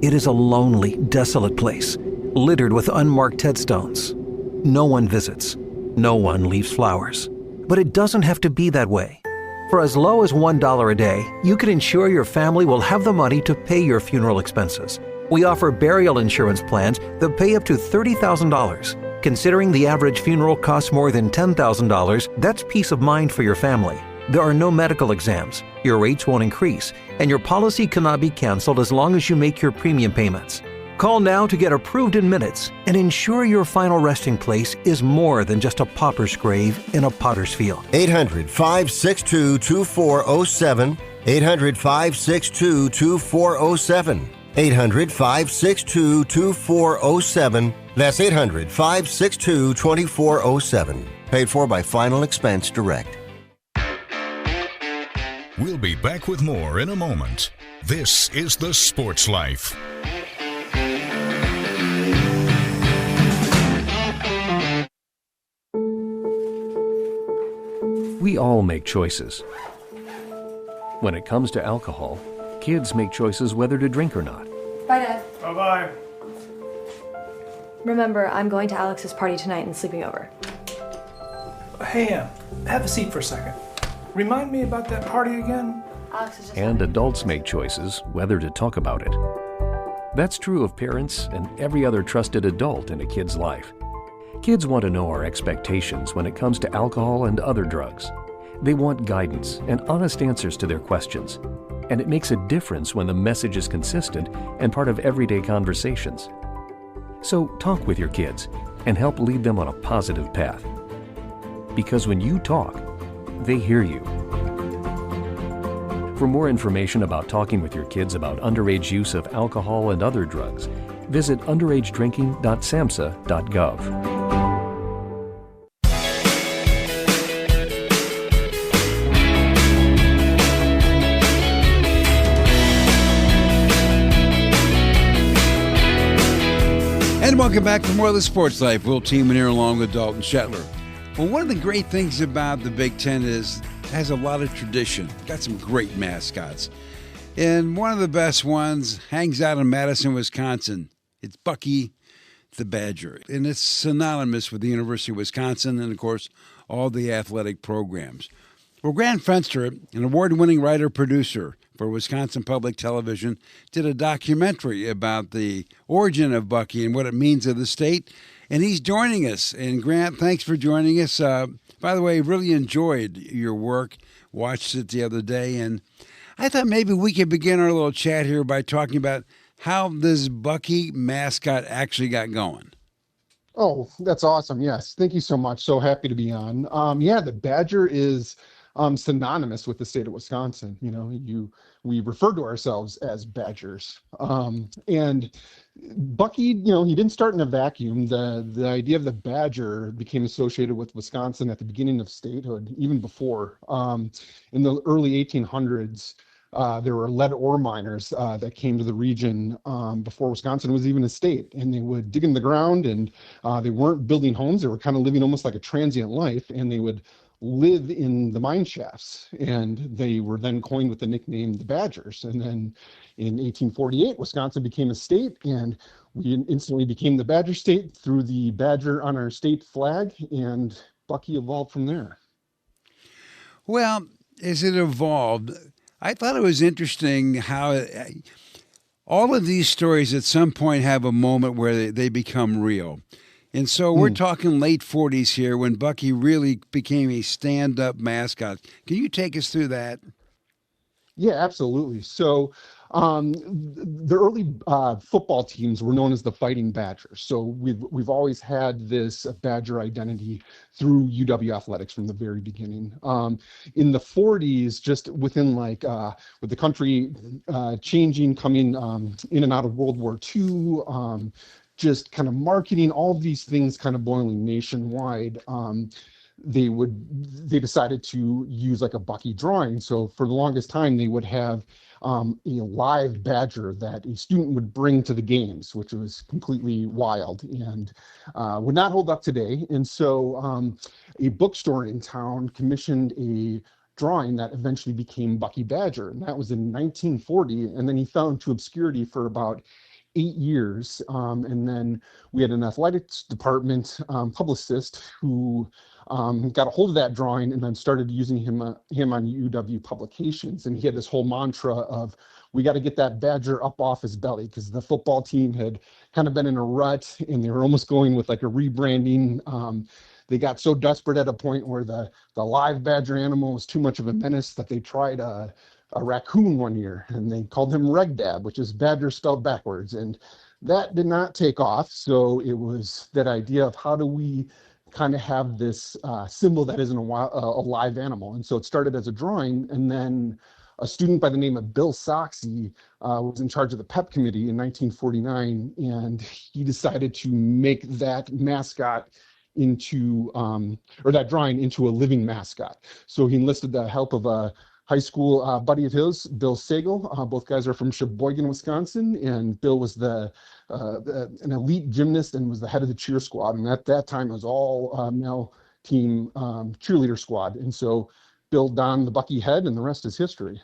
It is a lonely, desolate place, littered with unmarked headstones. No one visits. No one leaves flowers. But it doesn't have to be that way. For as low as $1 a day, you can ensure your family will have the money to pay your funeral expenses. We offer burial insurance plans that pay up to $30,000. Considering the average funeral costs more than $10,000, that's peace of mind for your family. There are no medical exams, your rates won't increase, and your policy cannot be canceled as long as you make your premium payments. Call now to get approved in minutes and ensure your final resting place is more than just a pauper's grave in a potter's field. 800-562-2407. 800-562-2407. 800-562-2407. That's 800-562-2407. Paid for by Final Expense Direct. We'll be back with more in a moment. This is The Sports Life. We all make choices. When it comes to alcohol, kids make choices whether to drink or not. Bye, Dad. Bye-bye. Remember, I'm going to Alex's party tonight and sleeping over. Hey, have a seat for a second. Remind me about that party again? Alex is just... And adults make choices whether to talk about it. That's true of parents and every other trusted adult in a kid's life. Kids want to know our expectations when it comes to alcohol and other drugs. They want guidance and honest answers to their questions. And it makes a difference when the message is consistent and part of everyday conversations. So talk with your kids and help lead them on a positive path. Because when you talk, they hear you. For more information about talking with your kids about underage use of alcohol and other drugs, visit underagedrinking.samhsa.gov. And welcome back for more of the Sports Life. Will Teeman here along with Dalton Shetler. Well, one of the great things about the Big Ten is it has a lot of tradition. Got some great mascots. And one of the best ones hangs out in Madison, Wisconsin. It's Bucky the Badger. And it's synonymous with the University of Wisconsin and, of course, all the athletic programs. Well, Grant Fenster, an award-winning writer-producer for Wisconsin Public Television, did a documentary about the origin of Bucky and what it means to the state. And he's joining us. And Grant, thanks for joining us. By the way, really enjoyed your work. Watched it the other day. And I thought maybe we could begin our little chat here by talking about how this Bucky mascot actually got going. Oh, that's awesome. Yes. Thank you so much. So happy to be on. The Badger is synonymous with the state of Wisconsin. You know, we refer to ourselves as Badgers. And Bucky, you know, he didn't start in a vacuum. The idea of the Badger became associated with Wisconsin at the beginning of statehood, even before. In the early 1800s, there were lead ore miners that came to the region before Wisconsin was even a state, and they would dig in the ground, and they weren't building homes. They were kind of living almost like a transient life, and they would live in the mine shafts, and they were then coined with the nickname the Badgers. And then in 1848, Wisconsin became a state, and we instantly became the Badger state through the Badger on our state flag, and Bucky evolved from there. Well, as it evolved, I thought it was interesting how all of these stories at some point have a moment where they become real. And so we're talking late 40s here when Bucky really became a stand-up mascot. Can you take us through that? Yeah, absolutely. So the early football teams were known as the Fighting Badgers. So we've always had this Badger identity through UW athletics from the very beginning. In the 40s, just within with the country changing, coming in and out of World War II, just kind of marketing, all of these things kind of boiling nationwide. they decided to use like a Bucky drawing. So for the longest time, they would have a live badger that a student would bring to the games, which was completely wild and would not hold up today. And so a bookstore in town commissioned a drawing that eventually became Bucky Badger, and that was in 1940. And then he fell into obscurity for about 8 years. And then we had an athletics department publicist who got a hold of that drawing and then started using him on UW publications. And he had this whole mantra of, we got to get that badger up off his belly, because the football team had kind of been in a rut and they were almost going with like a rebranding. They got so desperate at a point where the live badger animal was too much of a menace that they tried a raccoon one year, and they called him Regdab, which is badger spelled backwards. And that did not take off. So it was that idea of, how do we kind of have this symbol that isn't a live animal? And so it started as a drawing, and then a student by the name of Bill Soxie was in charge of the PEP committee in 1949, and he decided to make that mascot into, or that drawing into a living mascot. So he enlisted the help of a high school buddy of his, Bill Sagal. Both guys are from Sheboygan, Wisconsin, and Bill was an elite gymnast and was the head of the cheer squad. And at that time, it was all male team cheerleader squad. And so Bill donned the Bucky head, and the rest is history.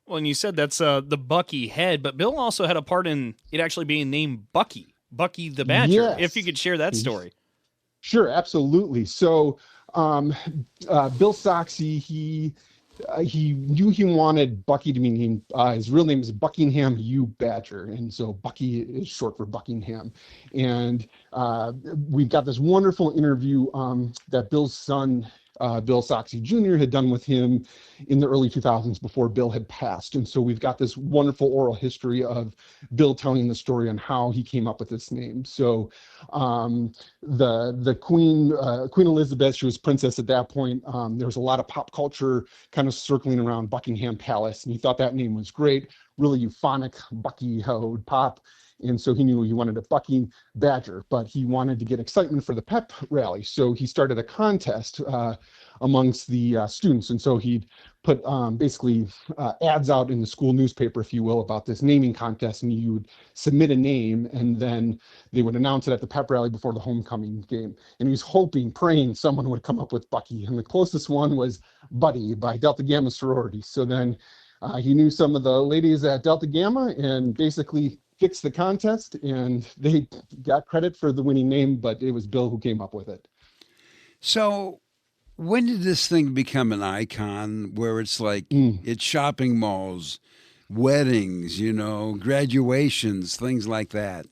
Well, and you said that's the Bucky head, but Bill also had a part in it actually being named Bucky the Badger. Yes. If you could share that story. Sure, absolutely. So Bill Soxie, he knew he wanted Bucky to be named, his real name is Buckingham U. Badger, and so Bucky is short for Buckingham. And we've got this wonderful interview that Bill's son, Bill Soxie Jr., had done with him in the early 2000s before Bill had passed. And so we've got this wonderful oral history of Bill telling the story on how he came up with this name. So the Queen Elizabeth, she was princess at that point. There was a lot of pop culture kind of circling around Buckingham Palace, and he thought that name was great, really euphonic, Bucky, how it would pop. And so he knew he wanted a Bucky Badger, but he wanted to get excitement for the pep rally. So he started a contest amongst the students. And so he'd put basically ads out in the school newspaper, if you will, about this naming contest. And you would submit a name, and then they would announce it at the pep rally before the homecoming game. And he was hoping, praying someone would come up with Bucky. And the closest one was Buddy by Delta Gamma sorority. So then he knew some of the ladies at Delta Gamma and basically fixed the contest, and they got credit for the winning name, but it was Bill who came up with it. So when did this thing become an icon where it's like it's shopping malls, weddings, graduations, things like that?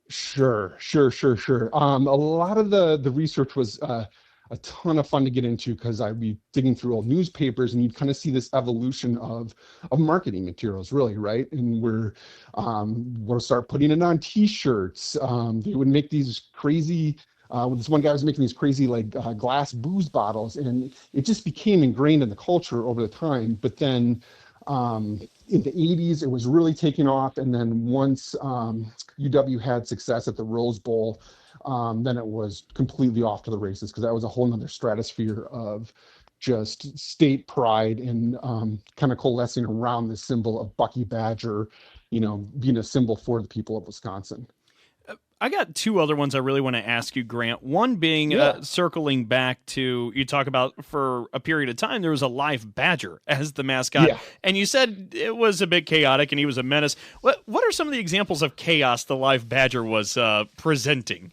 Sure. A lot of the research was a ton of fun to get into, because I'd be digging through old newspapers, and you'd kind of see this evolution of marketing materials, really, right? And we'll start putting it on T-shirts. They would make these crazy, this one guy was making these crazy glass booze bottles, and it just became ingrained in the culture over the time. But then in the 80s, it was really taking off. And then once UW had success at the Rose Bowl, then it was completely off to the races, because that was a whole nother stratosphere of just state pride and kind of coalescing around the symbol of Bucky Badger, being a symbol for the people of Wisconsin. I got two other ones I really want to ask you, Grant. One being circling back to, you talk about for a period of time, there was a live badger as the mascot. Yeah. And you said it was a bit chaotic and he was a menace. What are some of the examples of chaos the live badger was presenting?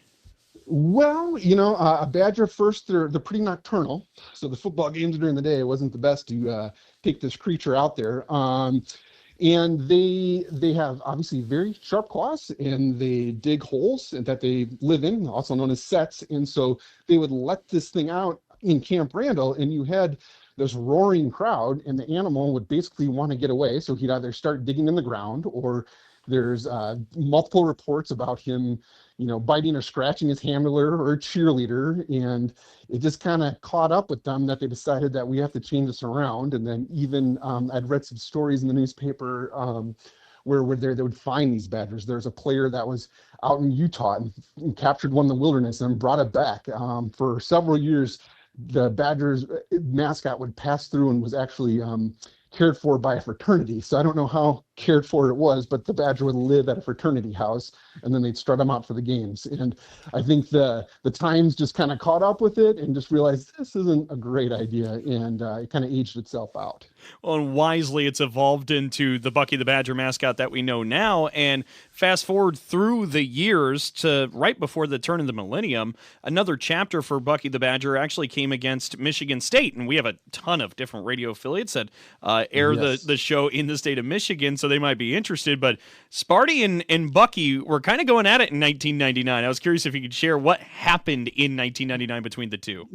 Well, a badger, first, they're pretty nocturnal. So the football games during the day, it wasn't the best to take this creature out there. And they have obviously very sharp claws, and they dig holes that they live in, also known as sets. And so they would let this thing out in Camp Randall, and you had this roaring crowd, and the animal would basically want to get away. So he'd either start digging in the ground, or there's multiple reports about him, biting or scratching his handler or a cheerleader. And it just kind of caught up with them that they decided that we have to change this around. And then even I'd read some stories in the newspaper where they would find these badgers. There's a player that was out in Utah and captured one in the wilderness and brought it back. For several years, the Badgers mascot would pass through and was actually cared for by a fraternity. So I don't know how cared for it was, but the Badger would live at a fraternity house, and then they'd strut him out for the games. And I think the Times just kind of caught up with it and just realized this isn't a great idea, and it kind of aged itself out. Well, and wisely, it's evolved into the Bucky the Badger mascot that we know now. And fast forward through the years to right before the turn of the millennium, another chapter for Bucky the Badger actually came against Michigan State. And we have a ton of different radio affiliates that air the show in the state of Michigan, so they might be interested. But Sparty and Bucky were kind of going at it in 1999. I was curious if you could share what happened in 1999 between the two.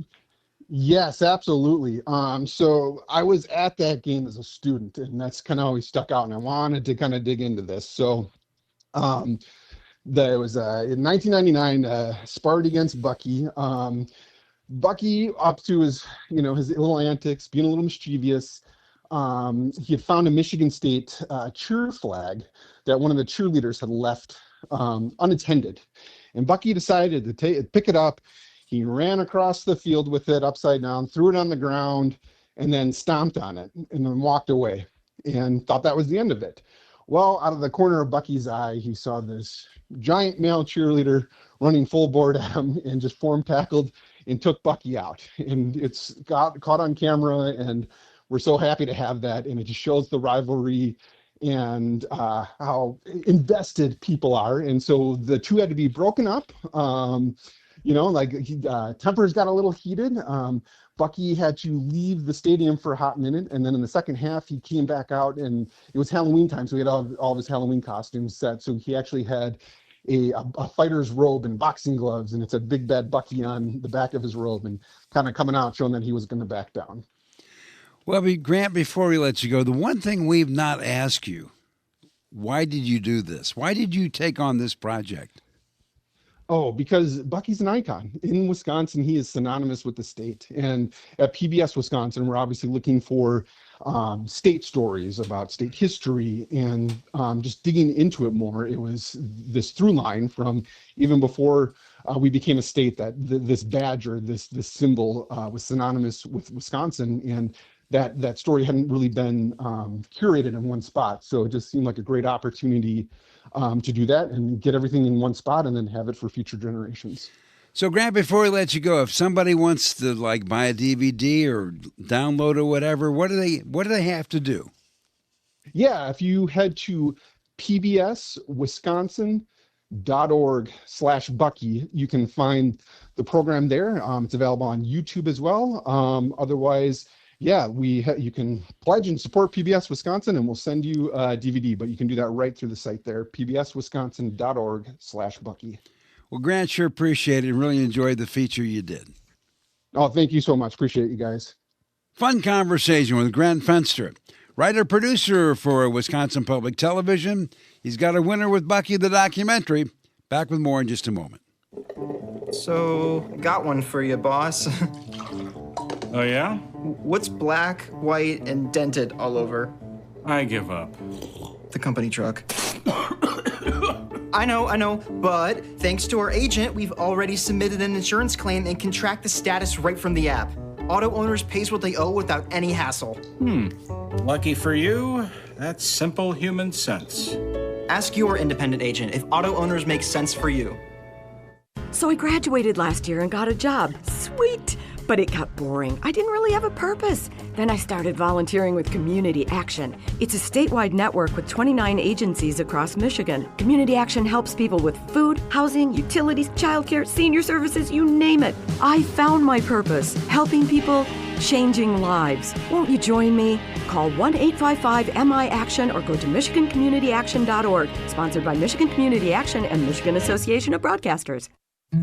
Yes, absolutely. So I was at that game as a student, and that's kind of always stuck out, and I wanted to kind of dig into this. So there was in 1999, Sparty against Bucky. Bucky, up to his little antics, being a little mischievous, he had found a Michigan State cheer flag that one of the cheerleaders had left unattended. And Bucky decided to pick it up. He ran across the field with it upside down, threw it on the ground, and then stomped on it and then walked away and thought that was the end of it. Well, out of the corner of Bucky's eye, he saw this giant male cheerleader running full board at him and just form tackled and took Bucky out. And it's got caught on camera, and we're so happy to have that. And it just shows the rivalry and how invested people are. And so the two had to be broken up. Tempers got a little heated. Bucky had to leave the stadium for a hot minute, and then in the second half, he came back out, and it was Halloween time, so he had all of his Halloween costumes set. So he actually had a fighter's robe and boxing gloves, and it said Big Bad Bucky on the back of his robe, and kind of coming out, showing that he was going to back down. Well, Grant, before we let you go, the one thing we've not asked you, why did you do this? Why did you take on this project? Oh, because Bucky's an icon. In Wisconsin, he is synonymous with the state. And at PBS Wisconsin, we're obviously looking for state stories about state history and just digging into it more. It was this through line from even before we became a state that this badger, this symbol was synonymous with Wisconsin. And that story hadn't really been curated in one spot. So it just seemed like a great opportunity to do that and get everything in one spot and then have it for future generations. So, Grant, before we let you go, if somebody wants to buy a DVD or download or whatever, what do they have to do? Yeah, if you head to pbswisconsin.org/Bucky, you can find the program there. It's available on YouTube as well. Otherwise, yeah, you can pledge and support PBS Wisconsin, and we'll send you a DVD, but you can do that right through the site there, pbswisconsin.org/Bucky. Well, Grant, sure appreciate it and really enjoyed the feature you did. Oh, thank you so much. Appreciate you guys. Fun conversation with Grant Fenster, writer-producer for Wisconsin Public Television. He's got a winner with Bucky the documentary. Back with more in just a moment. So, got one for you, boss. Oh, yeah? What's black, white, and dented all over? I give up. The company truck. I know, but thanks to our agent, we've already submitted an insurance claim and can track the status right from the app. Auto owners pays what they owe without any hassle. Lucky for you, that's simple human sense. Ask your independent agent if auto owners make sense for you. So I graduated last year and got a job. Sweet! But it got boring. I didn't really have a purpose. Then I started volunteering with Community Action. It's a statewide network with 29 agencies across Michigan. Community Action helps people with food, housing, utilities, childcare, senior services, you name it. I found my purpose, helping people, changing lives. Won't you join me? Call 1-855-MI-ACTION or go to MichiganCommunityAction.org. Sponsored by Michigan Community Action and Michigan Association of Broadcasters.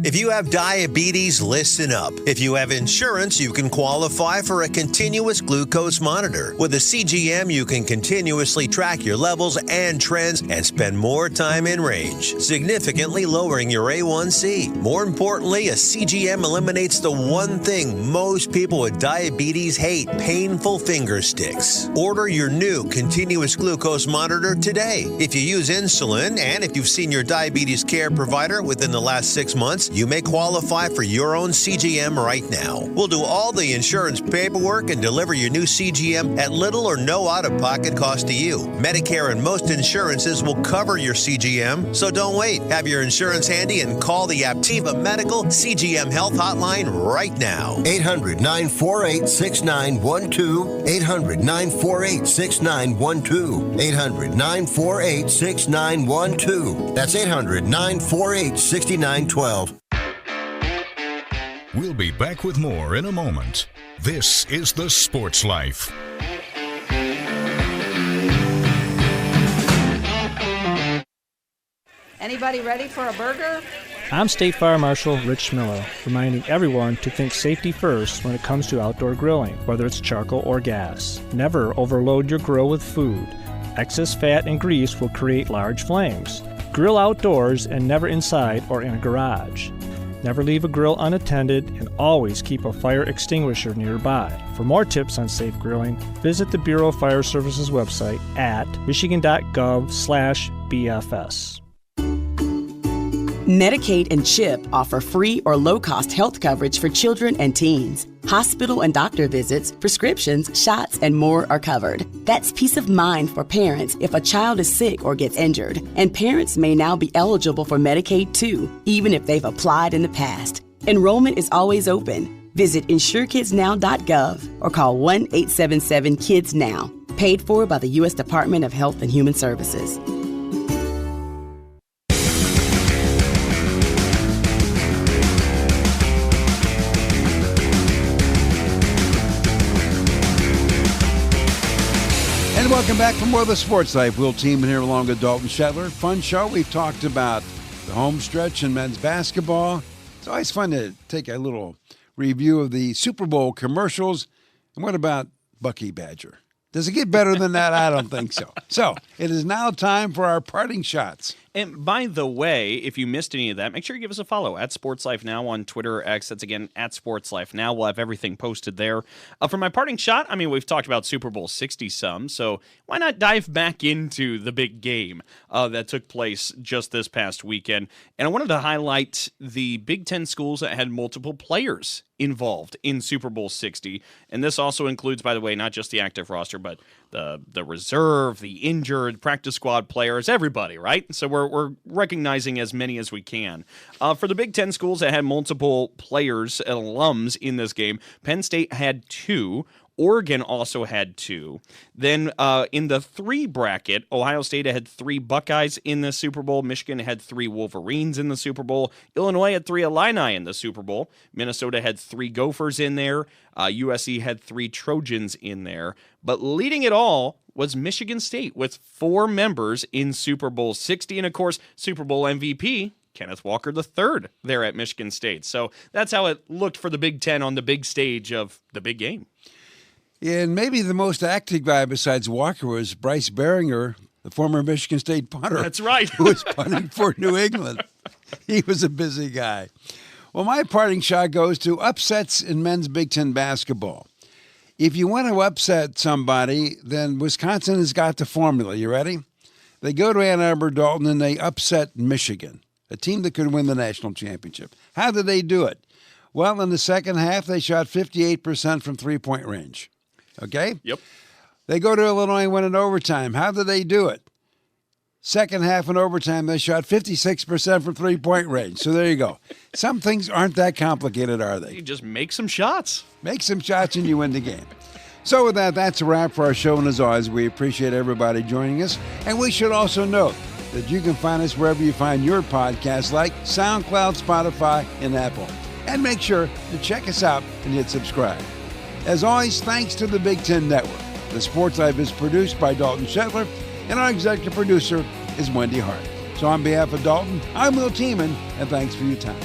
If you have diabetes, listen up. If you have insurance, you can qualify for a continuous glucose monitor. With a CGM, you can continuously track your levels and trends and spend more time in range, significantly lowering your A1C. More importantly, a CGM eliminates the one thing most people with diabetes hate, painful finger sticks. Order your new continuous glucose monitor today. If you use insulin and if you've seen your diabetes care provider within the last 6 months, chance you may qualify for your own CGM right now. We'll do all the insurance paperwork and deliver your new CGM at little or no out-of-pocket cost to you. Medicare and most insurances will cover your CGM, so don't wait. Have your insurance handy and call the Aptiva Medical CGM Health Hotline right now. 800-948-6912. 800-948-6912. 800-948-6912. That's 800-948-6912. We'll be back with more in a moment. This is The Sports Life. Anybody ready for a burger? I'm State Fire Marshal Rich Miller, reminding everyone to think safety first when it comes to outdoor grilling, whether it's charcoal or gas. Never overload your grill with food. Excess fat and grease will create large flames. Grill outdoors and never inside or in a garage. Never leave a grill unattended and always keep a fire extinguisher nearby. For more tips on safe grilling, visit the Bureau of Fire Services website at michigan.gov/BFS. Medicaid and CHIP offer free or low-cost health coverage for children and teens. Hospital and doctor visits, prescriptions, shots, and more are covered. That's peace of mind for parents if a child is sick or gets injured. And parents may now be eligible for Medicaid too, even if they've applied in the past. Enrollment is always open. Visit insurekidsnow.gov or call 1-877-KIDS-NOW. Paid for by the U.S. Department of Health and Human Services. Welcome back for more of the Sports Life. Will Teeman here along with Dalton Shetler. Fun show. We've talked about the home stretch in men's basketball. It's always fun to take a little review of the Super Bowl commercials. And what about Bucky Badger? Does it get better than that? I don't think so. So it is now time for our parting shots. And by the way, if you missed any of that, make sure you give us a follow at Sports Life Now on Twitter or X. That's again at Sports Life Now. We'll have everything posted there. For my parting shot, I mean, we've talked about Super Bowl 60 some, so why not dive back into the big game that took place just this past weekend? And I wanted to highlight the Big Ten schools that had multiple players involved in Super Bowl 60. And this also includes, by the way, not just the active roster, but the reserve, the injured, practice squad players, everybody, right? So we're recognizing as many as we can. For the Big Ten schools that had multiple players and alums in this game, Penn State had 2. Oregon also had 2. Then in the 3 bracket, Ohio State had 3 Buckeyes in the Super Bowl. Michigan had 3 Wolverines in the Super Bowl. Illinois had 3 Illini in the Super Bowl. Minnesota had 3 Gophers in there. USC had 3 Trojans in there. But leading it all was Michigan State with 4 members in Super Bowl 60. And, of course, Super Bowl MVP, Kenneth Walker III there at Michigan State. So that's how it looked for the Big Ten on the big stage of the big game. And maybe the most active guy besides Walker was Bryce Behringer, the former Michigan State punter. That's right. Who was punting for New England. He was a busy guy. Well, my parting shot goes to upsets in men's Big Ten basketball. If you want to upset somebody, then Wisconsin has got the formula. You ready? They go to Ann Arbor, Dalton, and they upset Michigan, a team that could win the national championship. How did they do it? Well, in the second half, they shot 58% from three-point range. Okay? Yep. They go to Illinois and win in overtime. How did they do it? Second half in overtime, they shot 56% from three-point range. So there you go. Some things aren't that complicated, are they? You just make some shots. Make some shots and you win the game. So with that, that's a wrap for our show. And as always, we appreciate everybody joining us. And we should also note that you can find us wherever you find your podcasts, like SoundCloud, Spotify, and Apple. And make sure to check us out and hit subscribe. As always, thanks to the Big Ten Network. The Sports Life is produced by Dalton Shetler, and our executive producer is Wendy Hart. So on behalf of Dalton, I'm Will Teeman, and thanks for your time.